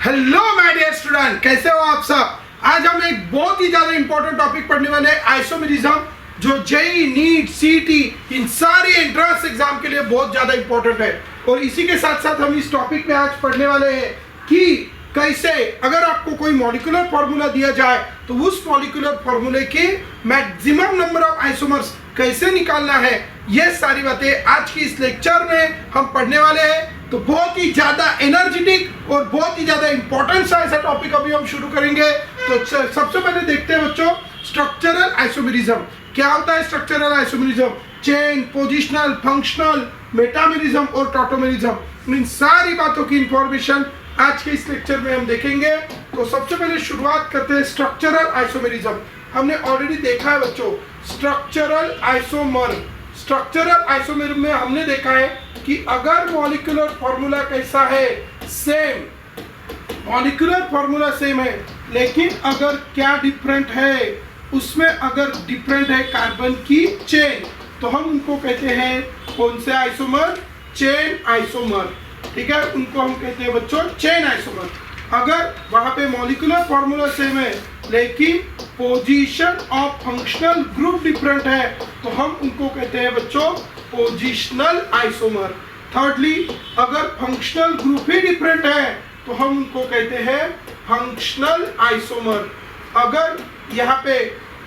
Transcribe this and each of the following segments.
Hello my dear student, कैसे हो आप सब। आज हम एक बहुत ही ज्यादा इंपॉर्टेंट टॉपिक पढ़ने वाले हैं, आइसोमेरिज्म, जो जेईई, नीट, सीईटी, इन सारी एंट्रेंस एग्जाम के लिए बहुत ज्यादा इंपॉर्टेंट है। और इसी के साथ साथ हम इस टॉपिक में आज पढ़ने वाले हैं कि कैसे अगर आपको कोई मॉलिक्यूलर फॉर्मूला दिया जाए तो उस मॉलिक्यूलर फॉर्मूले के मैक्सिमम नंबर ऑफ आइसोमर्स कैसे निकालना है। ये सारी बातें आज की इस लेक्चर में हम पढ़ने वाले हैं। तो बहुत ही ज्यादा एनर्जेटिक और बहुत ही ज्यादा इंपॉर्टेंट सा ऐसा टॉपिक अभी हम शुरू करेंगे। तो सबसे पहले देखते हैं बच्चों, स्ट्रक्चरल आइसोमेरिज्म। क्या होता है structural isomerism? Chain, positional, functional, metamerism और टॉटोमेरिज्म, इन सारी बातों की इंफॉर्मेशन आज के इस लेक्चर में हम देखेंगे। तो सबसे पहले शुरुआत करते हैं स्ट्रक्चरल आइसोमेरिज्म। हमने ऑलरेडी देखा है बच्चों स्ट्रक्चरल आइसोमर। स्ट्रक्चरल आइसोमर में हमने देखा है कि अगर मॉलिक्यूलर फॉर्मूला कैसा है, सेम मॉलिक्यूलर फॉर्मूला सेम है, लेकिन अगर क्या डिफरेंट है उसमें, अगर डिफरेंट है कार्बन की चेन, तो हम उनको कहते हैं कौन से आइसोमर? Chain isomer. ठीक है, उनको हम कहते हैं बच्चों चेन आइसोमर। अगर वहां पे मॉलिक्यूलर फॉर्मूला सेम है लेकिन position of functional group different है, तो हम उनको कहते हैं बच्चों पोजिशनल आइसोमर। थर्डली, अगर फंक्शनल ग्रुप ही डिफरेंट है तो हम उनको कहते हैं फंक्शनल आइसोमर। अगर यहाँ पे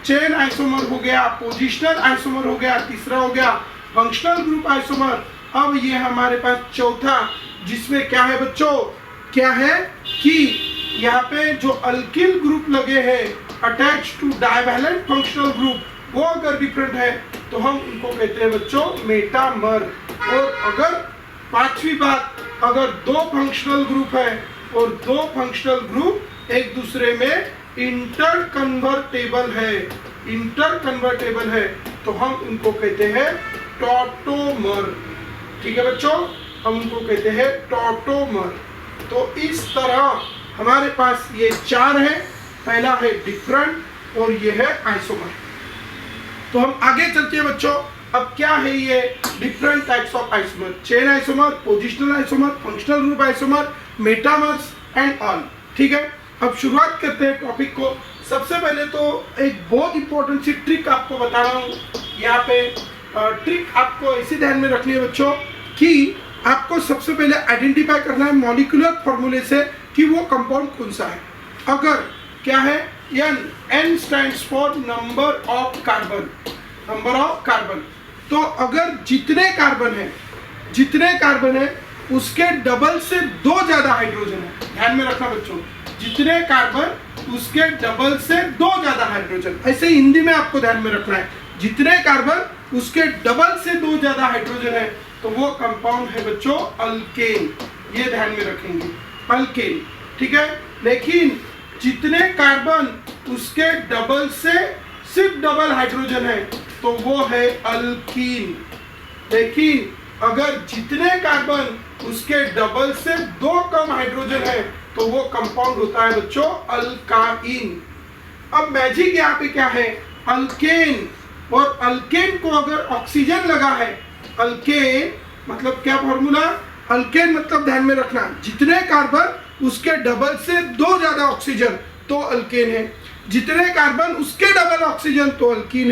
चेन आइसोमर हो गया, पोजिशनल आइसोमर हो गया, तीसरा हो गया फंक्शनल ग्रुप आइसोमर। अब ये हमारे पास चौथा, जिसमें क्या है बच्चों, क्या है कि यहाँ पे जो अल्किल ग्रुप लगे हैं attach to divalent functional group, वो अगर डिफरेंट है तो हम उनको कहते हैं बच्चों मेटामर। और अगर पांचवी बात, अगर दो फंक्शनल ग्रुप है और दो फंक्शनल ग्रुप एक दूसरे में इंटर कन्वर्टेबल है, तो हम उनको कहते हैं टॉटोमर। ठीक है बच्चों, हम उनको कहते हैं टॉटोमर। तो इस तरह हमारे पास ये चार है, पहला है डिफरेंट और ये है आइसोमर। तो हम आगे चलते हैं बच्चों। अब क्या है ये different types of isomer? Chain isomer, positional isomer, functional group isomer, metamers and all. ठीक है, अब शुरुआत करते हैं टॉपिक को। सबसे पहले तो एक बहुत इंपॉर्टेंट सी ट्रिक आपको बता रहा हूँ। यहाँ पे ट्रिक आपको ऐसी ध्यान में रखनी है बच्चों कि आपको सबसे पहले आइडेंटिफाई करना है मॉलिक्यूलर फॉर्मूले से कि वो कंपाउंड कौन सा है। अगर क्या है N stands for number of carbon. तो अगर जितने कार्बन है उसके डबल से दो ज्यादा हाइड्रोजन है। ध्यान में रखना बच्चों, जितने कार्बन उसके डबल से दो ज्यादा हाइड्रोजन। ऐसे हिंदी में आपको ध्यान में रखना है, जितने कार्बन उसके डबल से दो ज्यादा हाइड्रोजन है तो वो कंपाउंड है बच्चों अल्केन। ये ध्यान में रखेंगे, अल्केन। ठीक है, लेकिन जितने कार्बन उसके डबल से सिर्फ डबल हाइड्रोजन है तो वो है अल्कीन। लेकिन अगर जितने कार्बन उसके डबल से दो कम हाइड्रोजन है तो वो कंपाउंड होता है बच्चों अल्काइन। अब मैजिक यहाँ पे क्या है, अल्केन, और अल्केन को अगर ऑक्सीजन लगा है, अल्केन मतलब क्या फॉर्मूला? अल्केन मतलब ध्यान में रखना, जितने कार्बन उसके डबल से दो ज्यादा ऑक्सीजन तो अल्केन है, जितने कार्बन उसके डबल ऑक्सीजन तो अल्कीन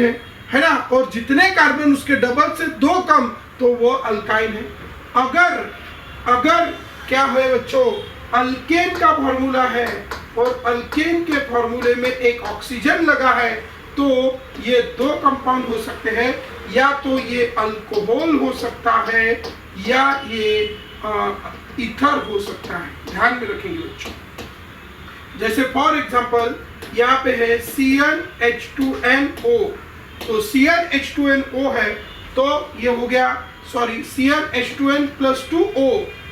है ना, और जितने कार्बन उसके डबल से दो कम तो वो अल्काइन है। अगर क्या है बच्चों, अल्केन का फॉर्मूला है और अल्केन के फॉर्मूले में एक ऑक्सीजन लगा है तो ये दो कंपाउंड हो सकते हैं, या तो ये अल्कोहल हो सकता है या ये ईथर हो सकता है। ध्यान में रखेंगे बच्चों, जैसे फॉर एग्जांपल यहाँ पे है CnH2nO। तो CnH2nO है तो ये हो गया, सॉरी CnH2n+2O,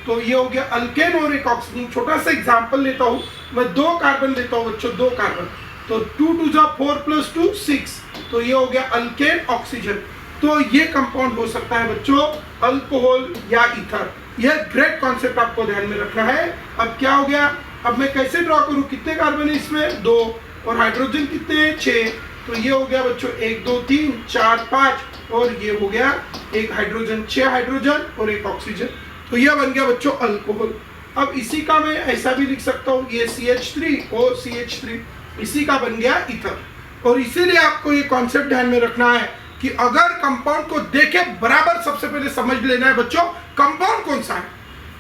तो ये हो गया अल्केन और एक ऑक्सीजन। छोटा सा एग्जांपल लेता हूँ मैं, दो कार्बन लेता हूँ बच्चों, दो कार्बन, तो 2 2 4+2 6, तो ये हो गया अल्केन ऑक्सीजन। तो ये कंपाउंड हो सकता है बच्चों अल्कोहल या ईथर। यह ग्रेट कॉन्सेप्ट आपको ध्यान में रखना है। अब क्या हो गया, अब मैं कैसे ड्रॉ करूं, कितने कार्बन है इसमें? 2, और हाइड्रोजन कितने हैं? 6। तो ये हो गया बच्चों 1 2 3 4 5, और ये हो गया एक हाइड्रोजन, 6 हाइड्रोजन और एक ऑक्सीजन। तो यह बन गया बच्चों अल्कोहल। अब इसी का मैं ऐसा भी लिख सकता हूँ, ये CH3 और CH3, इसी का बन गया ईथर। और इसीलिए आपको ये कॉन्सेप्ट ध्यान में रखना है कि अगर कंपाउंड को देखे बराबर सबसे पहले समझ लेना है बच्चों कंपाउंड कौन सा है।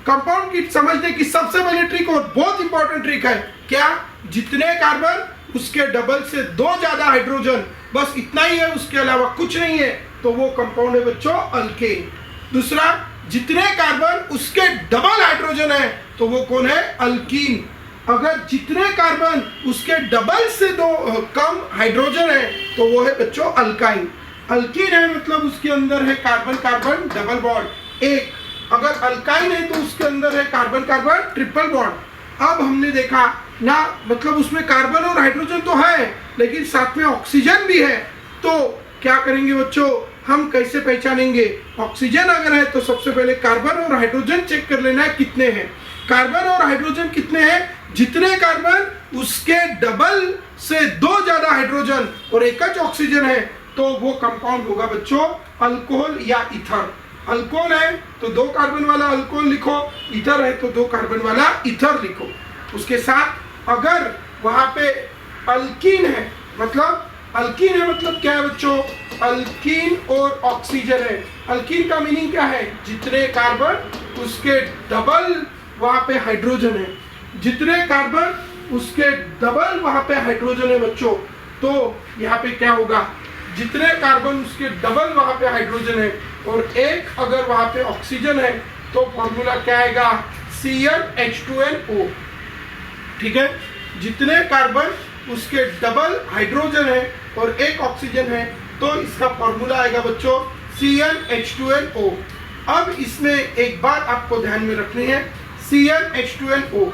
कंपाउंड की समझने की सबसे पहले ट्रिक और बहुत इंपॉर्टेंट ट्रिक है क्या, जितने कार्बन उसके डबल से 2 ज्यादा हाइड्रोजन, बस इतना ही है, उसके अलावा कुछ नहीं है, तो वो कंपाउंड है बच्चों अल्केन। दूसरा, जितने कार्बन उसके डबल हाइड्रोजन है तो वो कौन है, अल्कीन। अगर जितने कार्बन उसके डबल से 2 कम हाइड्रोजन है तो वो है बच्चों अल्काइन। अल्कीन है मतलब उसके अंदर है कार्बन कार्बन डबल बॉन्ड एक, अगर अल्काइन है तो उसके अंदर है कार्बन कार्बन ट्रिपल बॉन्ड। अब हमने देखा ना, मतलब उसमें कार्बन और हाइड्रोजन तो है लेकिन साथ में ऑक्सीजन भी है, तो क्या करेंगे बच्चों, हम कैसे पहचानेंगे। ऑक्सीजन अगर है तो सबसे पहले कार्बन और हाइड्रोजन चेक कर लेना है कितने हैं। कार्बन और हाइड्रोजन कितने हैं, जितने कार्बन उसके डबल से 2 ज्यादा हाइड्रोजन और एक ज ऑक्सीजन है तो वो कंपाउंड होगा बच्चों अल्कोहल या ईथर। अल्कोहल है तो 2 कार्बन वाला अल्कोहल लिखो, ईथर है तो 2 कार्बन वाला ईथर लिखो। उसके साथ अगर वहां पे अल्कीन है, मतलब अल्कीन है मतलब क्या है बच्चों, अल्कीन और ऑक्सीजन है। अल्कीन का मीनिंग क्या है, जितने कार्बन उसके डबल वहां पे हाइड्रोजन है, जितने कार्बन उसके डबल वहां पे हाइड्रोजन है बच्चों। तो यहाँ पे क्या होगा, जितने कार्बन उसके डबल वहां पे हाइड्रोजन है और एक अगर वहां पे ऑक्सीजन है तो फॉर्मूला क्या आएगा, CnH2nO। ठीक है, जितने कार्बन उसके डबल हाइड्रोजन है और एक ऑक्सीजन है तो इसका फॉर्मूला आएगा बच्चों CnH2nO। अब इसमें एक बात आपको ध्यान में रखनी है, CnH2nO,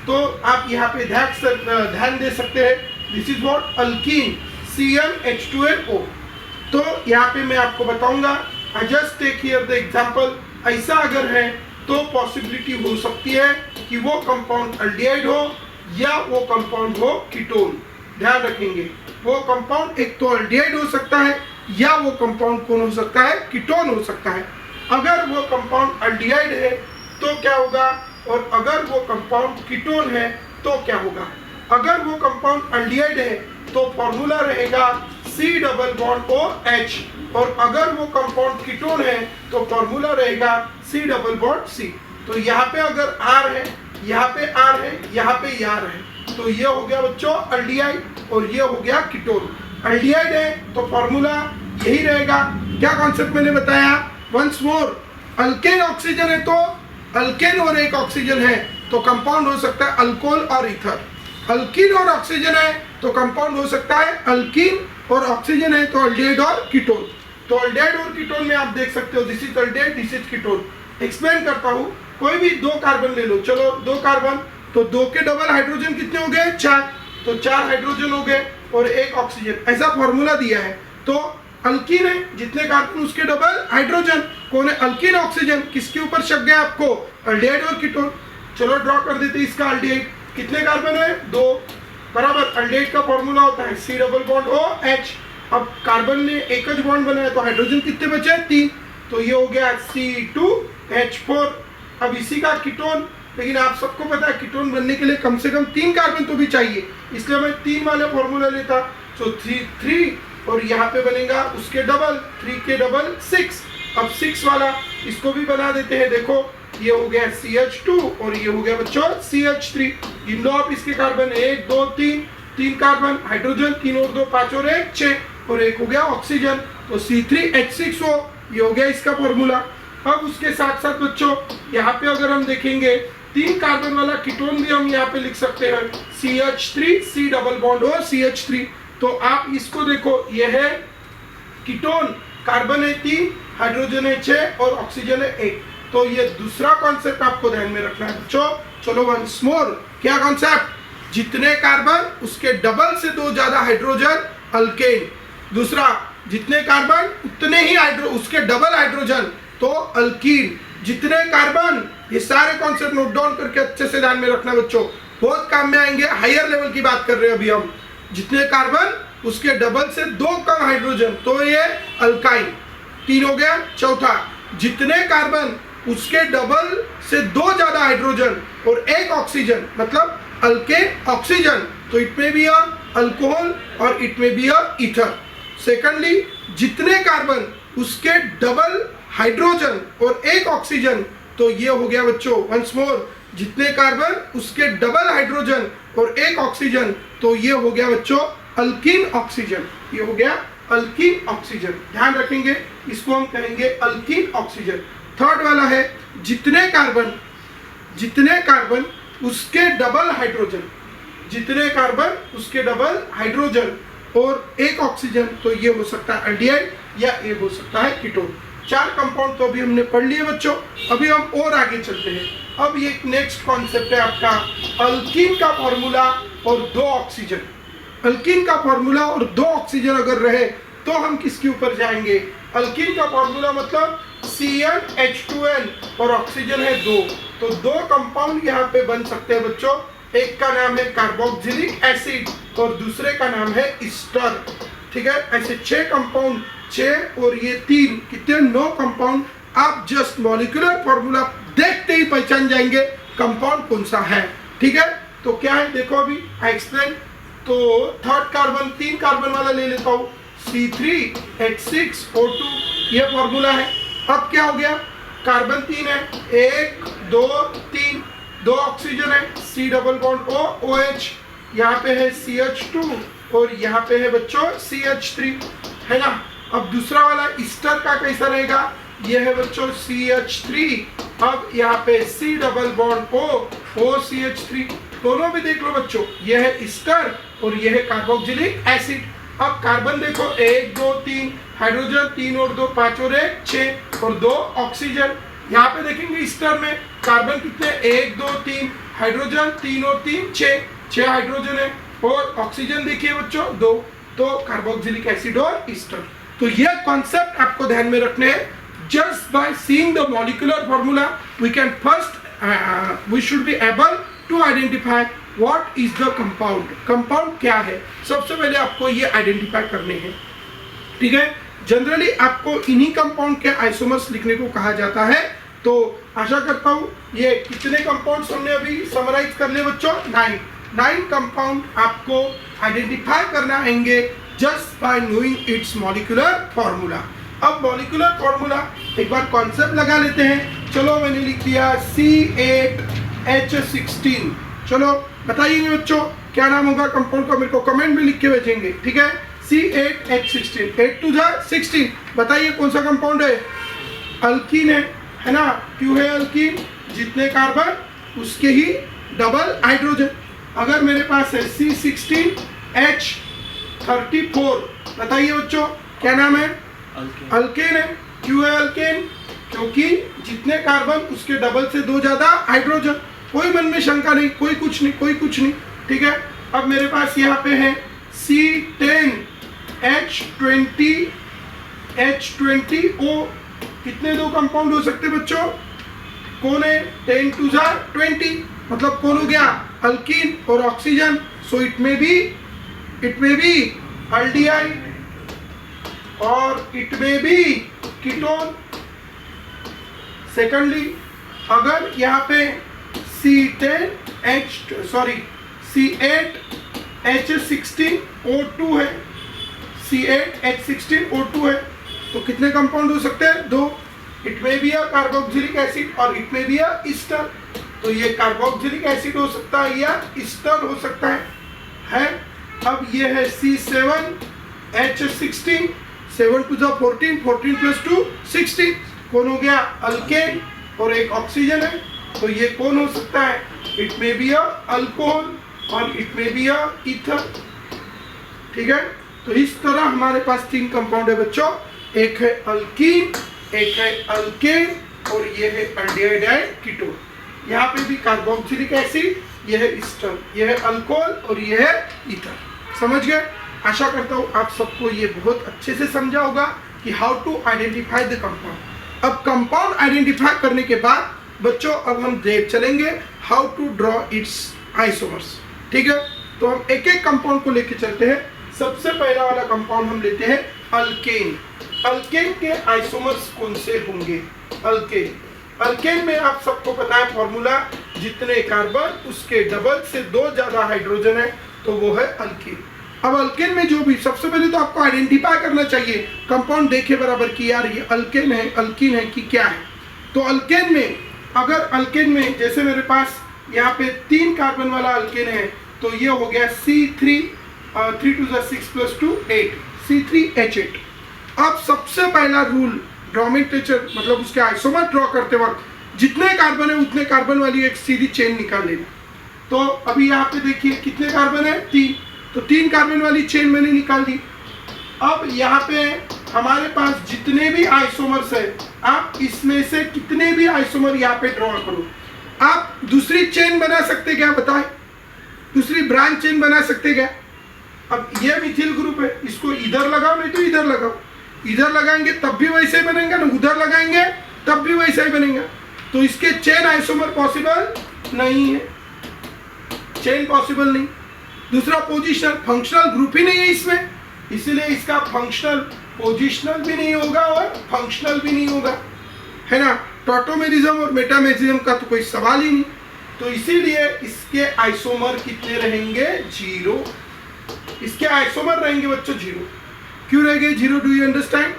तो आप यहाँ पे ध्यान दे सकते हैं, this is what alkyne CnH2nO। तो यहाँ पे मैं आपको बताऊंगा, I just take here the example. ऐसा अगर है तो पॉसिबिलिटी हो सकती है कि वो कंपाउंड अल्डिहाइड हो या वो कंपाउंड हो कीटोन। ध्यान रखेंगे, वो कंपाउंड एक तो अल्डिहाइड हो सकता है या वो कंपाउंड कौन हो सकता है, कीटोन हो सकता है। अगर वो कंपाउंड अल्डिहाइड है तो क्या होगा, और अगर वो कंपाउंड कीटोन है तो क्या होगा। अगर वो कंपाउंड अल्डिहाइड है तो फॉर्मूला रहेगा C+OH, और अगर वो कंपाउंड कीटोन है तो फॉर्मूला रहेगा C+C। तो यहाँ पे अगर R है, यहाँ पे R है, यहाँ पे R है, तो ये हो गया बच्चों अल्डिहाइड और ये हो गया कीटोन। अल्डिहाइड है तो फॉर्मूला यही रहेगा। क्या कॉन्सेप्ट मैंने बताया, वंस मोर, अल्केन ऑक्सीजन है तो अल्केन और एक ऑक्सीजन है तो कंपाउंड हो सकता है अल्कोहल और ईथर। अल्कीन और ऑक्सीजन है तो कंपाउंड हो सकता है अल्कीन, और ऑक्सीजन है तो अल्डिहाइड और कीटोन। तो अल्डिहाइड और कीटोन में आप देख सकते हो, this is aldehyde, this is ketone. Explain करता हूँ, कोई भी 2 कार्बन ले लो, चलो 2 कार्बन तो 2 के डबल हाइड्रोजन कितने हो गए, 4, तो 4 हाइड्रोजन हो गए और एक ऑक्सीजन, ऐसा फॉर्मूला दिया है। तो अल्कीन है, जितने कार्बन उसके डबल हाइड्रोजन, कौन है, अल्कीन ऑक्सीजन। किसके ऊपर शक गया आपको, अल्डिहाइड और कीटोन। चलो ड्रॉ कर देते इसका अल्डिहाइड, कितने कार्बन है, 2, बराबर। अल्डिहाइड का फॉर्मूला होता है C+OH। अब कार्बन ने एक ज बॉन्ड बनाया तो हाइड्रोजन कितने बचे, 3, तो ये हो गया C2H4। अब इसी का कीटोन, लेकिन आप सबको पता है कीटोन बनने के लिए कम से कम 3 कार्बन तो भी चाहिए, इसलिए मैं 3 वाले फॉर्मूला लेता, तो 3 और यहाँ पे बनेगा उसके डबल, 3 के डबल 6। अब 6 वाला इसको भी बना देते हैं, देखो ये हो गया CH2 और ये हो गया बच्चों CH3। इन लो आप इसके कार्बन, 1 2 3 कार्बन, हाइड्रोजन 3 और 2 5 और 1 6, और एक हो गया ऑक्सीजन, तो C3H6O, ये हो गया इसका फॉर्मूला। अब उसके साथ साथ बच्चों यहाँ पे अगर हम देखेंगे 3 कार्बन वाला कीटोन भी हम यहाँ पे लिख सकते हैं, CH3 C+O CH3। तो आप इसको देखो, ये है कीटोन, कार्बन है 3, हाइड्रोजन है 6 और ऑक्सीजन है 1। तो ये दूसरा कॉन्सेप्ट आपको ध्यान में रखना है बच्चों। चलो वंस मोर, क्या कॉन्सेप्ट, जितने कार्बन उसके डबल से 2 ज्यादा हाइड्रोजन अल्केन। दूसरा, जितने कार्बन उतने ही उसके डबल हाइड्रोजन तो अल्कीन। जितने कार्बन, ये सारे कॉन्सेप्ट नोट डाउन करके अच्छे से ध्यान में रखना बच्चों, बहुत काम में आएंगे। हायर लेवल की बात कर रहे हैं अभी हम, जितने कार्बन उसके डबल से 2 कम हाइड्रोजन तो ये अल्काइन, 3 हो गया। चौथा, जितने कार्बन उसके डबल से 2 ज्यादा हाइड्रोजन और 1 ऑक्सीजन, मतलब अल्केन ऑक्सीजन, तो इट में बी अ अल्कोहल और इट में बी अ ईथर। सेकंडली, जितने कार्बन उसके डबल हाइड्रोजन और 1 ऑक्सीजन, तो ये हो गया बच्चों वंस मोर, जितने कार्बन उसके डबल हाइड्रोजन और 1 ऑक्सीजन, तो ये हो गया बच्चों अल्कीन ऑक्सीजन। ये हो गया अल्कीन ऑक्सीजन, ध्यान रखेंगे, इसको हम कहेंगे अल्कीन ऑक्सीजन। थर्ड वाला है जितने कार्बन उसके डबल हाइड्रोजन, जितने कार्बन उसके डबल हाइड्रोजन और 1 ऑक्सीजन, तो ये हो सकता है एल्डिहाइड या ये हो सकता है कीटोन। 4 कंपाउंड तो अभी हमने पढ़ लिए बच्चों। अभी हम और आगे चलते हैं। अब ये नेक्स्ट कॉन्सेप्ट है आपका अल्कीन का फॉर्मूला और 2 ऑक्सीजन। अल्कीन का फॉर्मूला और 2 ऑक्सीजन अगर रहे तो हम किसके ऊपर जाएंगे? अल्कीन का फॉर्मूला मतलब CnH2n और ऑक्सीजन है 2, तो 2 कंपाउंड यहाँ पे बन सकते हैं बच्चों। एक का नाम है कार्बोक्सिलिक एसिड और दूसरे का नाम है ईस्टर। ठीक है, ऐसे 6 कंपाउंड, 6 और ये 3, कितने 9 कंपाउंड। आप जस्ट मॉलिक्यूलर फॉर्मूला देखते ही पहचान जाएंगे कंपाउंड कौन सा है। ठीक है, तो क्या है देखो, अभी आई एक्सप्लेन। तो थर्ड कार्बन 3 कार्बन वाला ले लेता हूँ, C3H6O2, ये फॉर्मूला है। अब क्या हो गया, कार्बन 3 है, 1 2 3, 2 ऑक्सीजन है, C double bond O OH, यहाँ पे है CH2 और यहाँ पे है बच्चों CH3, है ना। अब दूसरा वाला ईस्टर का कैसा रहेगा, ये है बच्चों CH3, अब यहाँ पे C double bond O OCH3, दोनों भी देख लो बच्चों, ये है ईस्टर और ये है कार्बोक्सिलिक एसिड। अब कार्बन देखो 1 2 3, हाइड्रोजन 3 और 2 5 और 1 6 और 2 ऑक्सीजन। यहाँ पे देखेंगे ईस्टर में कार्बन कितने 1 2 3, हाइड्रोजन 3 और 3 6 हाइड्रोजन है और ऑक्सीजन देखिए बच्चों 2, तो कार्बोक्सिलिक एसिड और ईस्टर। तो ये कॉन्सेप्ट आपको ध्यान में रखने हैं। Just by seeing the molecular formula we can first we should be able to identify what is the compound. Compound क्या है, सबसे पहले आपको ये आइडेंटिफाई करने हैं। ठीक है, जनरली आपको इन्हीं कंपाउंड के आइसोमर्स लिखने को कहा जाता है। तो आशा करता हूँ ये कितने कंपाउंड्स हमने अभी समराइज कर लिए बच्चों, 9 कंपाउंड आपको आइडेंटिफाई करना आएंगे just by knowing it's molecular formula. अब मॉलिक्यूलर फॉर्मूला एक बार कॉन्सेप्ट लगा लेते हैं। चलो मैंने लिख दिया C8H16। चलो बताइए बच्चों क्या नाम होगा कंपाउंड का, मेरे को कमेंट में लिख के भेजेंगे। ठीक है, C8H16, 8 2 16, बताइए कौन सा कंपाउंड है? अल्कीन है ना। क्यों है अल्कीन? जितने कार्बन उसके ही डबल हाइड्रोजन। अगर मेरे पास है C16H34, बताइए बच्चों क्या नाम है? अल्केन है। क्यों है अल्केन? क्योंकि जितने कार्बन उसके डबल से 2 ज्यादा हाइड्रोजन। कोई मन में शंका नहीं, कोई कुछ नहीं। ठीक है, अब मेरे पास यहाँ पे है C10H20O, कितने 2 कंपाउंड हो सकते बच्चों? कौन है? 10 2 20, मतलब कौन हो गया? अल्कीन और ऑक्सीजन। सो इट में बी एल्डिहाइड और इट में बी कीटोन। सेकेंडली, अगर यहाँ पे C8H16O2 है, C8H16O2 है, तो कितने कंपाउंड हो सकते हैं? 2। इट में बी अ कार्बोक्सिलिक एसिड और इट में बी अ ईस्टर। तो ये कार्बोक्सिलिक एसिड हो सकता है या ईस्टर हो सकता है। अब ये है C7H16, 7 2 14, 14 + 2 16, कौन हो गया? अल्केन और एक ऑक्सीजन है, तो ये कौन हो सकता है? इट में बी अ अल्कोहल और इट में बी अ ईथर। ठीक है, तो इस तरह हमारे पास 3 कंपाउंड है बच्चों, एक है अल्कीन, एक है अल्केन और ये है एल्डिहाइड कीटोन। यहाँ पे भी कार्बोक्सिलिक एसिड, ये है ईस्टर, ये है अल्कोहल और ये है ईथर। समझ गए? आशा करता हूँ आप सबको ये बहुत अच्छे से समझा होगा कि how to identify the compound. अब कंपाउंड आइडेंटिफाई करने के बाद बच्चों अब हम देख चलेंगे how to draw its isomers. ठीक है, तो हम एक एक कंपाउंड को लेके चलते हैं। सबसे पहला वाला कंपाउंड हम लेते हैं अल्केन। अल्केन के आइसोमर्स कौन से होंगे? अल्केन अल्केन में आप सबको पता है फॉर्मूला, जितने कार्बन उसके डबल से 2 ज्यादा हाइड्रोजन है तो वो है अल्केन। अब अल्केन में जो भी, सबसे पहले तो आपको आइडेंटिफाई करना चाहिए कंपाउंड देखे बराबर कि यार ये अल्केन है, अल्कीन है कि क्या है। तो अल्केन में, अगर अल्केन में जैसे मेरे पास यहाँ पे 3 कार्बन वाला अल्केन है तो ये हो गया C3, 3 2 6 + 2 8, C3H8। अब सबसे पहला रूल नोमेनक्लेचर मतलब उसके आइसोमर ड्रॉ करते वक्त जितने कार्बन है उतने कार्बन वाली एक सीधी चेन निकाल लेना। तो अभी यहाँ पे देखिए कितने कार्बन है, 3, तो 3 कार्बन वाली चेन मैंने निकाल दी। अब यहाँ पे हमारे पास जितने भी आइसोमर्स है, आप इसमें से कितने भी आइसोमर यहाँ पे ड्रॉ करो। आप दूसरी चेन बना सकते क्या, बताएं, दूसरी ब्रांच चेन बना सकते क्या। अब ये मिथिल ग्रुप है, इसको इधर लगाओ नहीं तो इधर लगाओ, इधर लगाएंगे तब भी वैसे ही बनेगा ना, उधर लगाएंगे तब भी वैसा ही बनेगा। तो इसके चेन आइसोमर पॉसिबल नहीं है, चेन पॉसिबल नहीं। दूसरा पोजीशनल, फंक्शनल ग्रुप ही नहीं है इसमें, इसीलिए इसका फंक्शनल पोजीशनल भी नहीं होगा और फंक्शनल भी नहीं होगा, है ना। टॉटोमेरिज्म और मेटामेरिज्म का तो कोई सवाल ही नहीं। तो इसीलिए इसके आइसोमर कितने रहेंगे, 0। इसके आइसोमर रहेंगे बच्चों 0। क्यों रहेंगे 0, डू यू अंडरस्टैंड।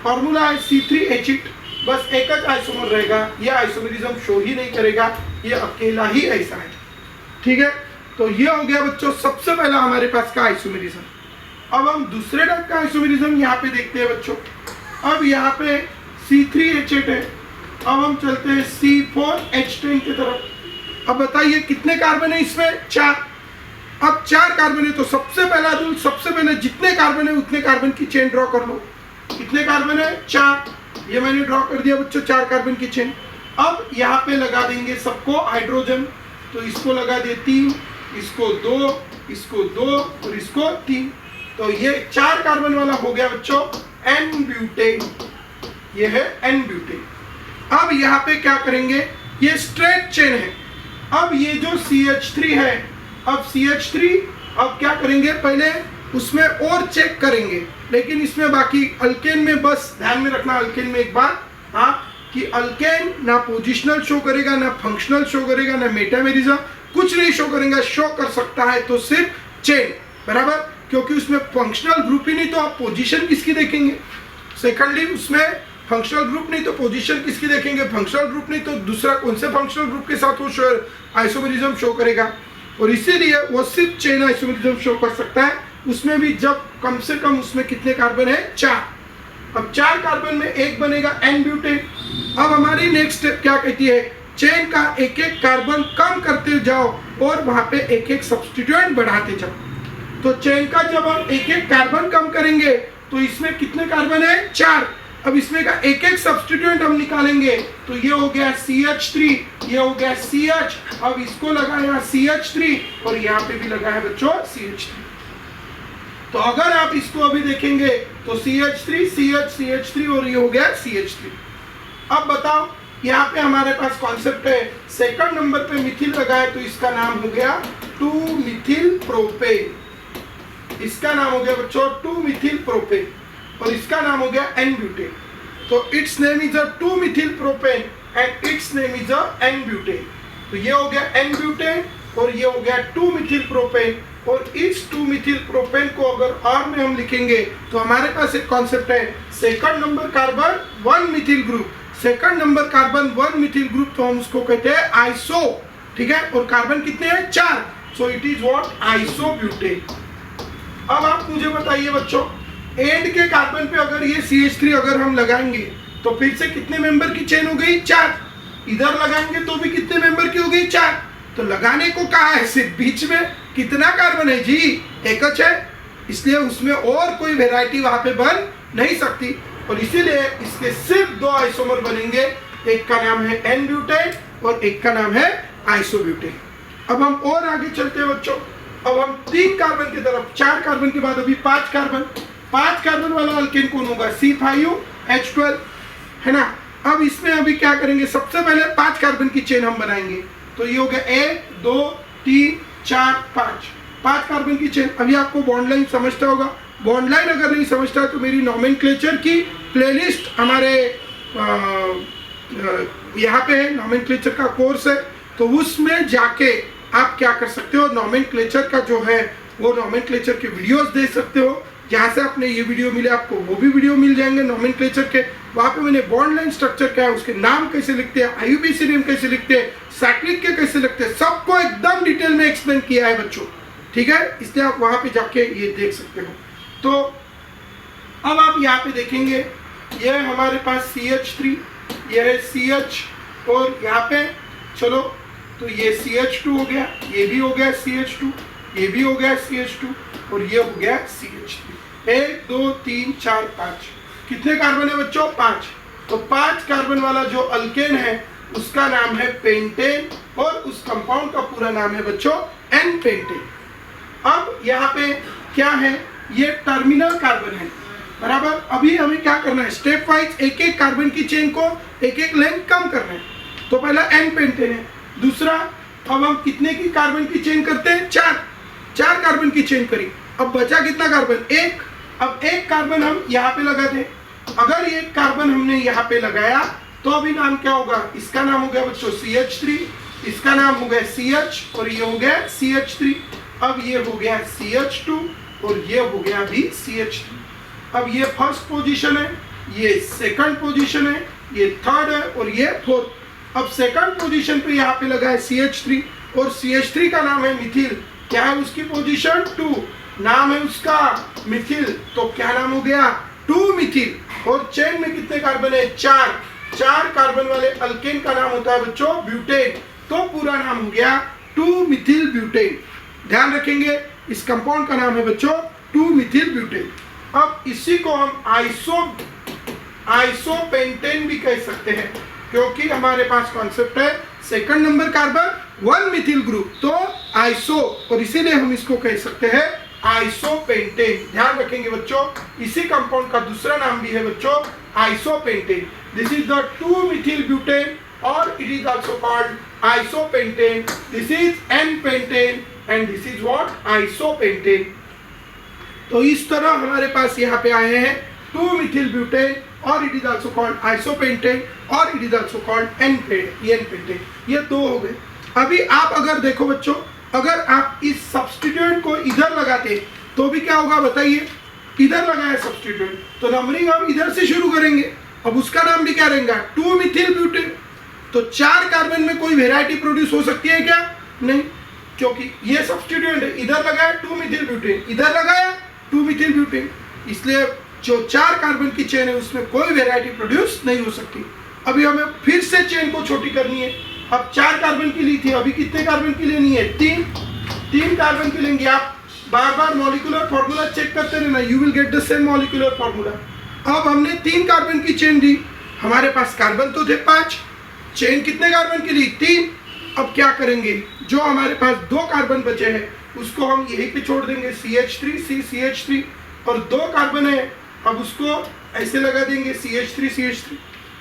फॉर्मूला है C3H8, बस एक ज आइसोमर रहेगा, ये आइसोमेरिज्म शो ही नहीं करेगा, ये अकेला ही ऐसा है, ठीक है। तो ये हो गया बच्चों सबसे पहला हमारे पास का आइसोमेरिज्म। अब हम दूसरे टाइप का आइसोमेरिज्म यहाँ पे देखते हैं बच्चों। अब यहाँ पे C3H8 है, अब हम चलते हैं C4H10 की तरफ। अब बताइए कितने कार्बन है इसमें, 4। अब 4 कार्बन है तो सबसे पहला रूल, सबसे पहले जितने कार्बन है उतने कार्बन की चेन ड्रॉ कर लो। कितने कार्बन है, 4, ये मैंने ड्रॉ कर दिया बच्चों 4 कार्बन की चेन। अब यहाँ पे लगा देंगे सबको हाइड्रोजन, तो इसको लगा दिए 3, इसको 2, इसको 2 और इसको 3। तो ये 4 कार्बन वाला हो गया बच्चों N-ब्यूटेन, ये है N-ब्यूटेन। अब यहाँ पे क्या करेंगे, ये स्ट्रेट चेन है। अब ये जो CH3 है, अब CH3 अब क्या करेंगे, पहले उसमें और चेक करेंगे, लेकिन इसमें बाकी अल्केन में बस ध्यान में रखना, अल्केन में एक बात हाँ कि अल्केन ना पोजिशनल शो करेगा, ना फंक्शनल शो करेगा, ना मेटामेरिज्म, कुछ नहीं शो करेगा। शो कर सकता है तो सिर्फ चेन, बराबर, क्योंकि उसमें फंक्शनल ग्रुप ही नहीं तो आप पोजीशन किसकी देखेंगे। सेकंडली उसमें फंक्शनल ग्रुप नहीं तो पोजीशन किसकी देखेंगे, फंक्शनल ग्रुप नहीं तो दूसरा कौन से फंक्शनल ग्रुप के साथ वो आइसोमेरिज्म शो करेगा। और इसीलिए वो सिर्फ चेन आइसोमेरिज्म शो कर सकता है, उसमें भी जब कम से कम उसमें कितने कार्बन है, 4। अब 4 कार्बन में एक बनेगा N-ब्यूटेन। अब हमारी नेक्स्ट स्टेप क्या कहती है, चेन का एक एक कार्बन कम करते जाओ और वहां पे एक एक सब्स्टिट्यूएंट बढ़ाते जाओ। तो चेन का जब हम एक एक कार्बन कम करेंगे तो इसमें कितने कार्बन है, 4। अब इसमें का एक एक सब्स्टिट्यूएंट हम निकालेंगे तो ये हो गया CH3, ये हो गया CH। अब इसको लगा यहाँ CH3 और यहाँ पे भी लगा है बच्चों CH3। तो अगर आप इसको अभी देखेंगे तो CH3 CH CH3 और ये हो गया CH3। अब बताओ यहाँ पे हमारे पास कॉन्सेप्ट है, सेकंड नंबर पे मिथिल लगा है तो इसका नाम हो गया 2-मिथिल प्रोपेन। इसका नाम हो गया बच्चों 2-मिथिल प्रोपेन और इसका नाम हो गया N-ब्यूटेन। तो its name is a two methyl propane and its name is a n butane. तो ये हो गया N-ब्यूटेन और ये हो गया 2-मिथिल प्रोपेन। और इस 2-मिथिल प्रोपेन को अगर R में हम लिखेंगे तो हमारे पास एक कॉन्सेप्ट है, second number carbon one methyl group, second number carbon one methyl group, तो हम उसको कहते हैं आइसो, ठीक है। और कार्बन कितने हैं, 4, सो इट इज व्हाट, आइसोब्यूटेन। अब आप मुझे बताइए बच्चों, एंड के कार्बन पे अगर ये CH3 अगर हम लगाएंगे तो फिर से कितने मेंबर की चेन हो गई, 4। इधर लगाएंगे तो भी कितने मेंबर की हो गई, 4। तो लगाने को कहा है, सिर्फ बीच में कितना कार्बन है जी, एक है, इसलिए उसमें और कोई वेराइटी वहां पे बन नहीं सकती। और इसीलिए इसके सिर्फ 2 आइसोमर बनेंगे, एक का नाम है N-ब्यूटेन और एक का नाम है आइसोब्यूटेन। अब हम और आगे चलते हैं बच्चों। अब हम 3 कार्बन की तरफ, 4 कार्बन के बाद अभी 5 कार्बन। 5 कार्बन वाला अल्केन कौन होगा, C5H12, है ना। अब इसमें अभी क्या करेंगे, सबसे पहले 5 कार्बन की चेन हम बनाएंगे। तो ये हो गया 1 2 3 4 5 कार्बन की चेन। अभी आपको बॉन्ड लाइन समझता होगा, बॉन्ड लाइन अगर नहीं समझता तो मेरी नोमेनक्लेचर की प्लेलिस्ट हमारे यहाँ पे है नॉमेनक्लेचर का कोर्स है, तो उसमें जाके आप क्या कर सकते हो, नॉमेनक्लेचर का जो है वो नॉमेनक्लेचर के वीडियोस देख सकते हो। जहाँ से आपने ये वीडियो मिले आपको वो भी वीडियो मिल जाएंगे नॉमेनक्लेचर के। वहाँ पे मैंने बॉन्ड लाइन स्ट्रक्चर क्या है, उसके नाम कैसे लिखते हैं, IUPAC कैसे लिखते हैं, साइक्लिक के कैसे लिखते हैं, सबको एकदम डिटेल में एक्सप्लेन किया है बच्चों, ठीक है। इसलिए आप वहाँ पे जाके ये देख सकते हो। तो अब आप यहाँ पे देखेंगे ये हमारे पास CH3, ये है CH, और यहाँ पे चलो तो ये CH2 हो गया, ये भी हो गया CH2, ये भी हो गया CH2, और ये हो गया CH3। 1 2 3 4 5, कितने कार्बन है बच्चों, 5। तो 5 कार्बन वाला जो अल्केन है उसका नाम है पेंटेन, और उस कंपाउंड का पूरा नाम है बच्चों एन पेंटेन। अब यहाँ पे क्या है, ये टर्मिनल कार्बन है, बराबर। अभी हमें क्या करना है, स्टेप वाइज एक एक कार्बन की चेन को एक एक लेंथ कम करना है। तो पहला एन पेंटेन है, दूसरा अब हम कितने की कार्बन की चेन करते हैं, 4 कार्बन की चेन करी। अब बचा कितना कार्बन, 1। अब एक कार्बन हम यहाँ पे लगा दें। अगर एक कार्बन हमने यहाँ पे लगाया तो अभी नाम क्या होगा, इसका नाम हो गया बच्चों CH3, इसका नाम हो गया CH, और ये हो गया CH3। अब ये हो गया CH2, और ये हो गया अभी CH3। अब ये फर्स्ट पोजीशन है, ये सेकंड पोजीशन है, ये थर्ड है, और ये फोर्थ। अब सेकंड पोजीशन पे यहाँ पे लगा है CH3, और CH3 का नाम है मिथिल। क्या है उसकी पोजीशन, 2, नाम है उसका मिथिल, तो क्या नाम हो गया, 2 मिथिल। और चेन में कितने कार्बन है, 4 कार्बन वाले अल्केन का नाम होता है बच्चों ब्यूटेन, तो पूरा नाम हो गया 2 मिथिल ब्यूटेन। ध्यान रखेंगे इस कंपाउंड का नाम है बच्चों 2 मिथिल ब्यूटेन। अब इसी को हम आइसोपेंटेन भी कह सकते हैं, क्योंकि हमारे पास कॉन्सेप्ट है second number carbon 1 methyl group, तो आइसो, और इसीलिए हम इसको कह सकते हैं आइसोपेंटेन। ध्यान रखेंगे बच्चों, इसी कंपाउंड का दूसरा नाम भी है बच्चों isopentane. This is the 2 methyl butane, और it is also called isopentane. This is n pentane, and this is what, isopentane. तो इस तरह हमारे पास यहाँ पे आए हैं 2 मिथिल ब्यूटेन, और it is also called isopentane, और it is also called n pentane. ये 2 हो गए। अभी आप अगर देखो बच्चों, अगर आप इस सब्स्टिट्यूएंट को इधर लगाते तो भी क्या होगा बताइए, इधर लगाया सब्स्टिट्यूएंट तो नंबरिंग हम इधर से शुरू करेंगे। अब उसका नाम भी क्या रहेगा, 2 मिथिल ब्यूटेन। तो 4 कार्बन में कोई वेराइटी प्रोड्यूस हो सकती है क्या, नहीं, क्योंकि ये सब्स्टिट्यूएंट इधर लगाया 2 मिथिल ब्यूटेन, इधर लगाया 2 मिथिल ब्यूटेन, इसलिए जो 4 कार्बन की चेन है उसमें कोई वेराइटी प्रोड्यूस नहीं हो सकती। अभी हमें फिर से चेन को छोटी करनी है। अब 4 कार्बन की ली थी, अभी कितने कार्बन की लेनी है, 3 कार्बन की लेंगे। आप बार बार मॉलिक्यूलर फॉर्मूला चेक करते रहना, you will get the same molecular formula. अब हमने 3 कार्बन की चेन दी, हमारे पास कार्बन तो थे 5, चेन कितने कार्बन की ली, 3। अब क्या करेंगे, जो हमारे पास 2 कार्बन बचे हैं उसको हम यहीं पे छोड़ देंगे, CH3 CH3, और 2 कार्बन है, अब उसको ऐसे लगा देंगे CH3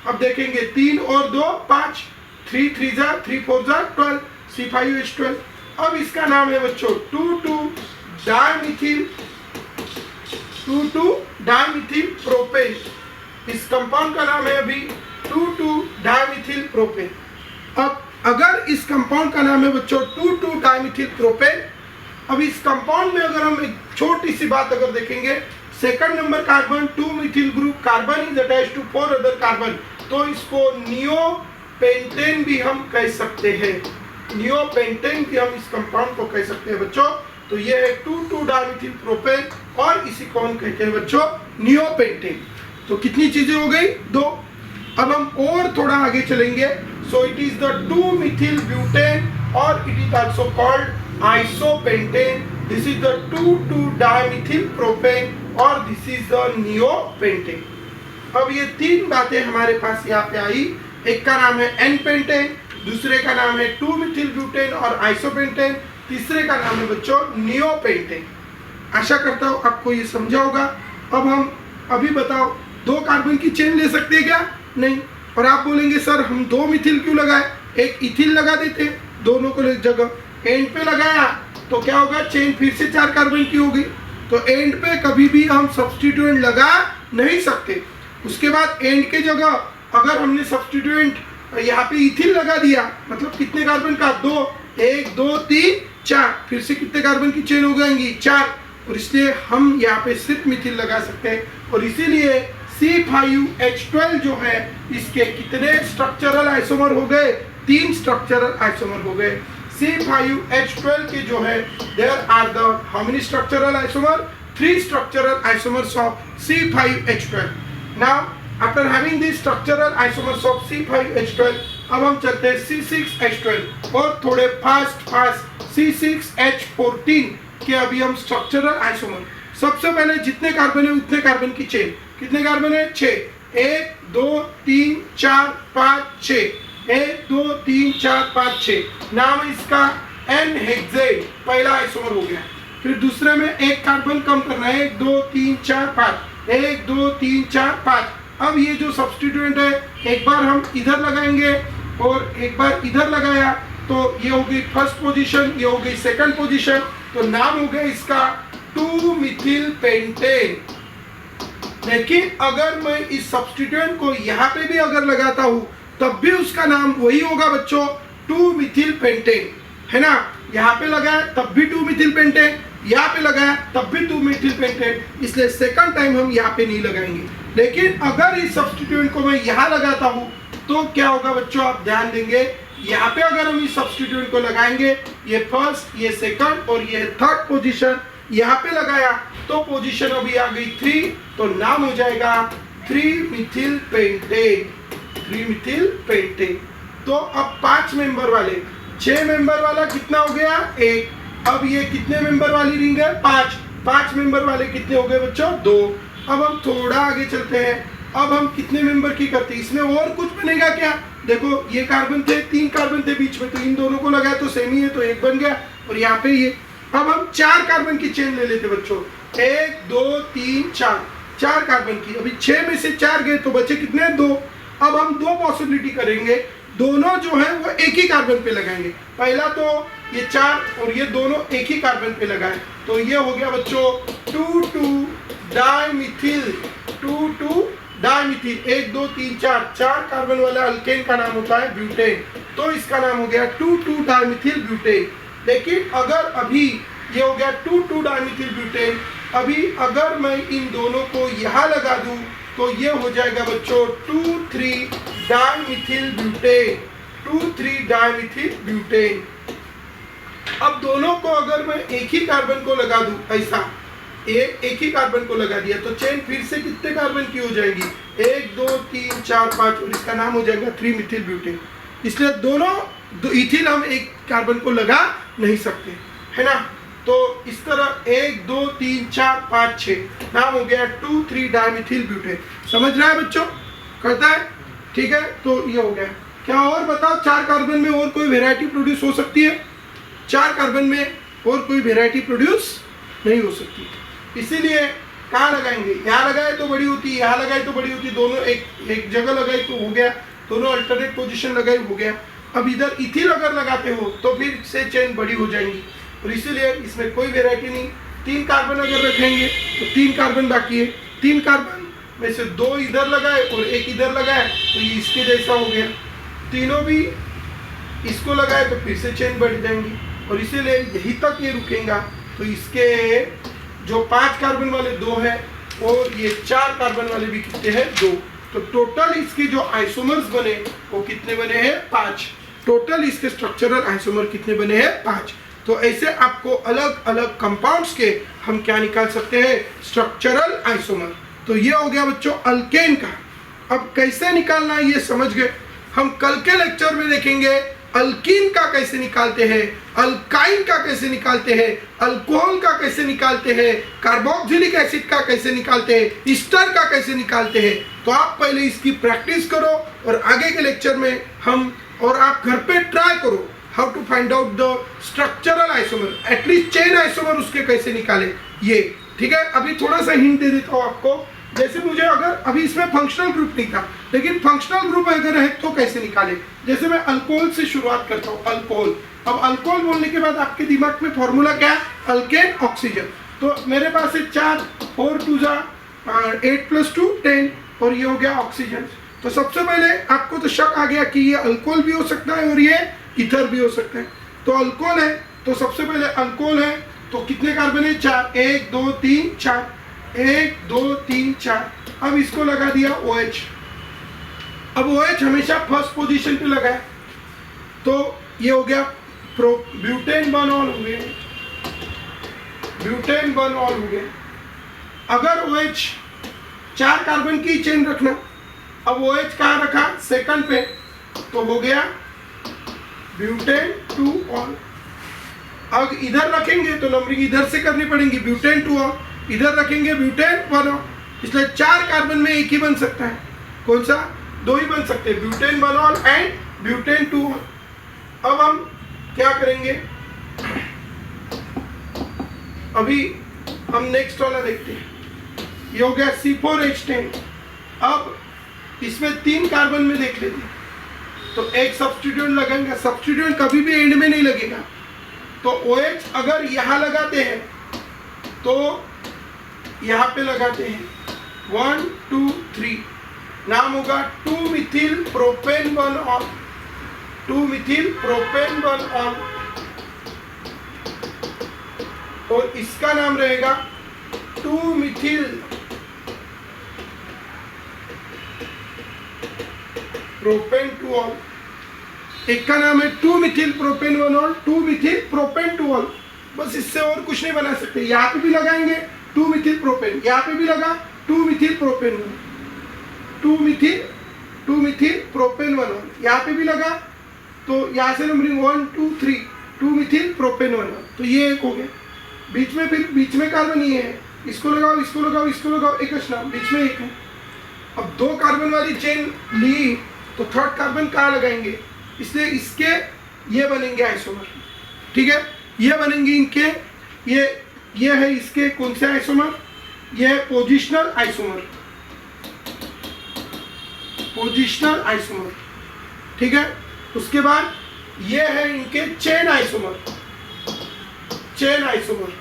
अब देखेंगे 3 और 2 5, 3 3 जा 3 4 जा 12, C5H12। अब इसका नाम है बच्चों 2,2 डाइमिथिल प्रोपेन। इस कंपाउंड का नाम है अभी 2,2 डाइमिथिल प्रोपेन। अब अगर इस कंपाउंड का नाम है बच्चों 2,2 डाइमिथिल प्रोपेन, अब इस कंपाउंड में अगर हम एक छोटी सी बात अगर देखेंगे, second number carbon 2 methyl group, carbon is attached to 4 other carbon, तो इसको नियोपेंटेन भी हम कह सकते हैं। नियोपेंटेन भी हम इस कंपाउंड को कह सकते हैं बच्चों। तो ये है 2,2 डाइमिथिल प्रोपेन, और इसी को हम कहते हैं बच्चों नियोपेंटेन। तो कितनी चीजें हो गई, 2। अब हम और थोड़ा आगे चलेंगे। So it is the 2 methyl butane, और it is also called isopentane. This is the 2,2 dimethyl propane, और दिस इज द नियोपेंटेन। अब ये 3 बातें हमारे पास यहाँ पे आई। एक का नाम है एन पेंटेन, दूसरे का नाम है 2 मिथिल ब्यूटेन और आइसोपेंटेन, तीसरे का नाम है बच्चों नियोपेंटेन। आशा करता हूँ आपको ये समझा होगा। अब हम अभी बताओ 2 कार्बन की चेन ले सकते हैं क्या, नहीं। और आप बोलेंगे सर हम 2 मिथिल क्यों लगाए, एक इथिल लगा देते, दोनों को एक जगह एंड पे लगाया तो क्या होगा, चेन फिर से 4 कार्बन की होगी। तो एंड पे कभी भी हम सब्स्टिट्यूएंट लगा नहीं सकते। उसके बाद एंड के जगह अगर हमने सब्स्टिट्यूएंट यहाँ पे इथिल लगा दिया, मतलब कितने कार्बन का, 2, 1 2 3 4, फिर से कितने कार्बन की चेन हो जाएंगी, 4, और इसलिए हम यहाँ पे सिर्फ मिथिल लगा सकते हैं। और इसीलिए C5H12 जो है इसके कितने स्ट्रक्चरल आइसोमर हो गए, 3 स्ट्रक्चरल आइसोमर हो गए। C5H12 के जो है there are the how many structural isomer, 3 structural isomers of C5H12। Now after having this structural isomers of C5H12, अब हम चलते हैं C6H12 और थोड़े फास्ट C6H14 के अभी हम स्ट्रक्चरल आइसोमर। सबसे पहले जितने कार्बन है उतने कार्बन की चेन, कितने कार्बन है, 6, 1 2 3 4 5 6, 1 2 3 4 5 6, नाम है इसका N-हेक्सेन, पहला आइसोमर हो गया। फिर दूसरे में एक कार्बन कम करना है, 1 2 3 4 5, 1 2 3 4 5। अब ये जो सब्स्टिट्यूएंट है एक बार हम इधर लगाएंगे और एक बार इधर लगाया, तो ये हो गई फर्स्ट पोजीशन, ये हो गई सेकंड पोजीशन, तो नाम हो गया इसका 2-मिथिल पेंटेन। लेकिन अगर मैं इस सब्स्टिट्यूएंट को यहाँ पे भी अगर लगाता हूँ तब भी उसका नाम वही होगा बच्चों, 2-मिथिल पेंटेन, है ना। यहाँ पे लगाया तब भी 2-मिथिल पेंटेन, यहाँ पे लगाया तब भी 2-मिथिल पेंटेन, इसलिए सेकंड टाइम हम यहाँ पे नहीं लगाएंगे। लेकिन अगर इस सब्स्टिट्यूएंट को मैं यहाँ लगाता हूँ तो क्या होगा बच्चों, आप ध्यान देंगे, यहाँ पे अगर हम इस सब्स्टिट्यूएंट को लगाएंगे, ये फर्स्ट, ये सेकंड और ये थर्ड पोजीशन यहाँ पे लगाया, तो पोजीशन अभी आ गई 3, तो नाम हो जाएगा 3-मिथिल पेंटेन, 3-मिथिल पेंटेन। तो अब 5 मेंबर वाले, 6 मेंबर वाला कितना हो गया, 1। अब ये कितने मेंबर वाली रिंग है, 5, 5 मेंबर वाले कितने हो गए बच्चों, 2। अब हम थोड़ा आगे चलते हैं, अब हम कितने मेंबर की करते हैं, इसमें और कुछ बनेगा क्या, देखो ये कार्बन थे, 3 कार्बन थे बीच में, तो इन दोनों को लगाया तो सेम ही है, तो 1 बन गया, और यहाँ पे ये। अब हम 4 कार्बन की चेन ले लेते बच्चों, 1 2 3 4, 4 कार्बन की। अभी 6 में से 4 गए तो बचे कितने, 2। अब हम 2 पॉसिबिलिटी करेंगे, दोनों जो है वो एक ही कार्बन पे लगाएंगे। पहला तो ये 4 और ये दोनों एक ही कार्बन पे लगाए, तो ये हो गया बच्चों 2,2 डाइमिथिल, 2,2 डाइमिथिल, 1 2 3 4, 4 कार्बन वाला अल्केन का नाम होता है ब्यूटेन, तो इसका नाम हो गया 2,2 डाइमिथिल ब्यूटेन। लेकिन अगर अभी ये हो गया 2,2 डाइमिथिल ब्यूटेन, अभी अगर मैं इन दोनों को यहाँ लगा दूं तो ये हो जाएगा बच्चों 2,3 डाइमिथिल ब्यूटेन, 2,3 डाइमिथिल ब्यूटेन। अब दोनों को अगर मैं एक ही कार्बन को लगा दूं, ऐसा एक ही कार्बन को लगा दिया, तो चेन फिर से कितने कार्बन की हो जाएगी, 1 2 3 4 5, और इसका नाम हो जाएगा 3-मिथिल ब्यूटेन। इसलिए दोनों इथिल हम एक कार्बन को लगा नहीं सकते, है ना। तो इस तरह 1 2 3 4 5 6 नाम हो गया 2,3 डाइमिथिल ब्यूटेन। समझ रहा है बच्चों, करता है, ठीक है। तो ये हो गया। क्या और बताओ, 4 कार्बन में और कोई वेराइटी प्रोड्यूस हो सकती है, 4 कार्बन में और कोई वेराइटी प्रोड्यूस नहीं हो सकती, इसीलिए कहाँ लगाएंगे, यहाँ लगाए तो बड़ी होती, यहाँ लगाए तो बड़ी होती, दोनों एक जगह लगाई तो हो गया, दोनों अल्टरनेट पोजीशन लगाई हो गया। अब इधर इथिल अगर लगाते हो तो फिर से चेन बड़ी हो जाएंगी, और इसीलिए इसमें कोई वेराइटी नहीं। 3 कार्बन अगर रखेंगे तो 3 कार्बन बाकी है, 3 कार्बन में से 2 इधर लगाए और 1 इधर लगाए, तो ये इसके जैसा हो गया। तीनों भी इसको लगाए तो फिर से चेन बढ़ जाएंगी, और इसीलिए यहीं तक ये रुकेगा। तो इसके जो 5 कार्बन वाले 2 है और ये 4 कार्बन वाले भी कितने हैं, 2। तो टोटल इसके जो आइसोमर्स बने वो कितने बने हैं, 5। टोटल इसके स्ट्रक्चरल आइसोमर कितने बने हैं, 5। तो ऐसे आपको अलग अलग कंपाउंड्स के हम क्या निकाल सकते हैं, स्ट्रक्चरल आइसोमर। तो ये हो गया बच्चों अल्केन का। अब कैसे निकालना है ये समझ गए। हम कल के लेक्चर में देखेंगे अल्कीन का कैसे निकालते हैं, अल्काइन का कैसे निकालते हैं, अल्कोहल का कैसे निकालते हैं, कार्बोक्सिलिक एसिड का कैसे निकालते हैं, ईस्टर का कैसे निकालते हैं। तो आप पहले इसकी प्रैक्टिस करो और आगे के लेक्चर में हम, और आप घर पे ट्राई करो how to find out the structural isomer, at least chain isomer उसके कैसे निकाले ये, ठीक है। अभी थोड़ा सा हिंट दे देता हूँ आपको। जैसे मुझे अगर अभी इसमें फंक्शनल ग्रुप नहीं था, लेकिन फंक्शनल ग्रुप अगर है तो कैसे निकाले। जैसे मैं अल्कोहल से शुरुआत करता हूँ, अल्कोहल। अब अल्कोहल बोलने के बाद आपके दिमाग में फॉर्मूला क्या है, अल्केन ऑक्सीजन। तो मेरे पास है 4, 4 2 8 + 2 10, और ये हो गया ऑक्सीजन। तो सबसे पहले आपको तो शक आ गया कि ये अल्कोहल भी हो सकता है और ये ईथर भी हो सकता है। तो अल्कोहल है तो सबसे पहले अल्कोहल है तो कितने कार्बन है? 4, 1 2 3 4, 1 2 3 4। अब इसको लगा दिया OH। अब OH हमेशा फर्स्ट पोजीशन पे लगा है तो ये हो गया ब्यूटेन बनॉल हो गए, ब्यूटेन बनॉल हो गए। अगर OH 4 कार्बन की चेन रखना, अब OH कहाँ रखा? सेकंड पे, तो हो गया ब्यूटेन 2 ऑल। अब इधर रखेंगे तो नंबरिंग इधर से करनी पड़ेगी, ब्यूटेन 2 ऑल, इधर रखेंगे ब्यूटेन 1 ऑल। इसलिए 4 कार्बन में एक ही बन सकता है। कौन सा? 2 ही बन सकते हैं, butane 1 all and butane 2 all. अब हम क्या करेंगे? अभी हम नेक्स्ट वाला देखते हैं। ये हो गया C4H10। अब इसमें 3 कार्बन में देख लेते हैं तो एक सब्स्टिट्यूएंट लगेगा। सब्स्टिट्यूएंट कभी भी एंड में नहीं लगेगा। तो OH अगर यहाँ लगाते हैं तो यहाँ पे लगाते हैं 1 2 3, नाम होगा 2-मिथिल प्रोपेन 1 ऑल, 2-मिथिल प्रोपेन 1 ऑल। और इसका नाम रहेगा 2-मिथिल प्रोपेन 2 ऑल। एक का नाम है 2-मिथिल प्रोपेन 1 ऑल, 2-मिथिल प्रोपेन 2 ऑल। बस इससे और कुछ नहीं बना सकते। यहाँ पे भी लगाएंगे 2-मिथिल प्रोपेन, यहाँ पे भी लगा 2-मिथिल प्रोपेन 1, 2-मिथिल प्रोपेन 1 ऑल, यहाँ पे भी लगा। तो यहाँ से नंबरिंग 1 2 3, 2-मिथिल प्रोपेन 1 ऑल। तो ये एक हो गया। बीच में फिर बीच में कार्बन ये है, इसको लगाओ इसको लगाओ इसको लगाओ, एक नाम, बीच में एक है। अब 2 कार्बन वाली चेन ली तो थर्ड कार्बन कहाँ लगाएंगे? इसलिए इसके ये बनेंगे आइसोमर। ठीक है, ये बनेंगे इनके, ये है इसके कौन से आइसोमर? ये है पोजिशनल आइसोमर, पोजिशनल आइसोमर। ठीक है, उसके बाद ये है इनके चेन आइसोमर, चेन आइसोमर।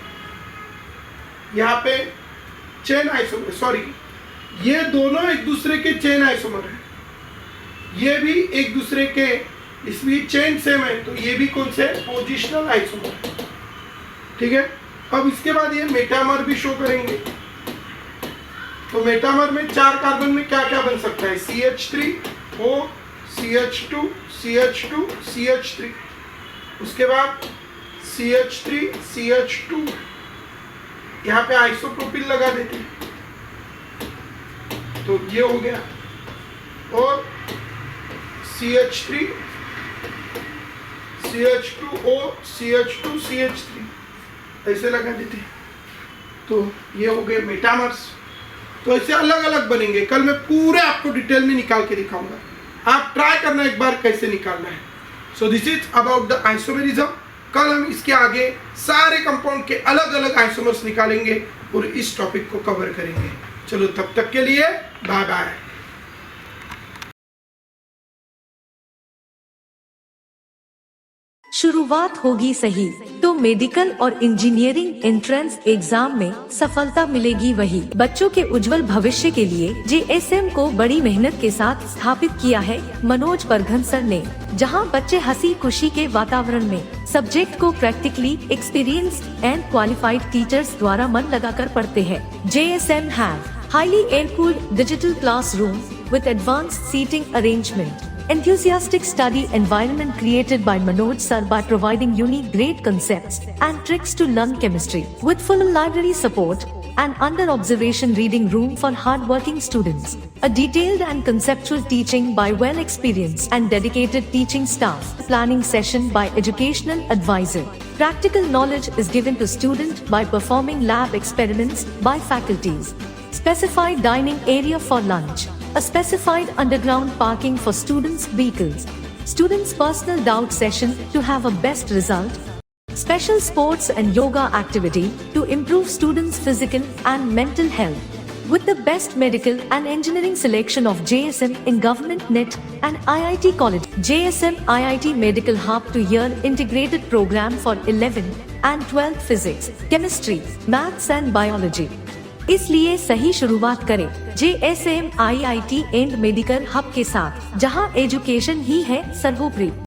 यहाँ पे चेन आइसोमर, सॉरी, ये दोनों एक दूसरे के चेन आइसोमर है। ये भी एक दूसरे के, इसमें चेन सेम है तो ये भी कौन से? Positional isomer. ठीक है, अब इसके बाद ये मेटामर भी शो करेंगे। तो मेटामर में 4 कार्बन में क्या क्या बन सकता है? CH3O, CH2, CH2, CH3। उसके बाद CH3, CH2, यहाँ पे आइसोप्रोपिल लगा देते हैं तो ये हो गया। और CH3, CH2O, CH2, CH3 ऐसे लगा देते हैं तो ये हो गए मेटामर्स। तो ऐसे अलग अलग बनेंगे। कल मैं पूरे आपको डिटेल में निकाल के दिखाऊंगा, आप ट्राई करना एक बार कैसे निकालना है। So this is about the isomerism. कल हम इसके आगे सारे कंपाउंड के अलग अलग आइसोमर्स निकालेंगे और इस टॉपिक को कवर करेंगे। चलो तब तक के लिए बाय बाय। शुरुआत होगी सही तो मेडिकल और इंजीनियरिंग एंट्रेंस एग्जाम में सफलता मिलेगी वही। बच्चों के उज्जवल भविष्य के लिए JSM को बड़ी मेहनत के साथ स्थापित किया है मनोज परघन सर ने, जहां बच्चे हंसी खुशी के वातावरण में सब्जेक्ट को practically experienced and qualified teachers द्वारा मन लगाकर पढ़ते हैं। JSM have highly air-cooled digital classroom with advanced seating arrangement. Enthusiastic study environment created by Manoj sir by providing unique great concepts and tricks to learn chemistry. With full library support, and under observation reading room for hard-working students. A detailed and conceptual teaching by well-experienced and dedicated teaching staff. Planning session by educational advisor. Practical knowledge is given to student by performing lab experiments by faculties. Specified dining area for lunch. A specified underground parking for students' vehicles. Students' personal doubt session to have a best result. Special sports and yoga activity to improve students' physical and mental health. With the best medical and engineering selection of JSM in Government NET and IIT College. JSM IIT Medical Hub to Year integrated program for 11th and 12th physics, chemistry, maths and biology. इसलिए सही शुरुआत करें JSM IIT and medical hub के साथ, जहां education ही है सर्वोपरि।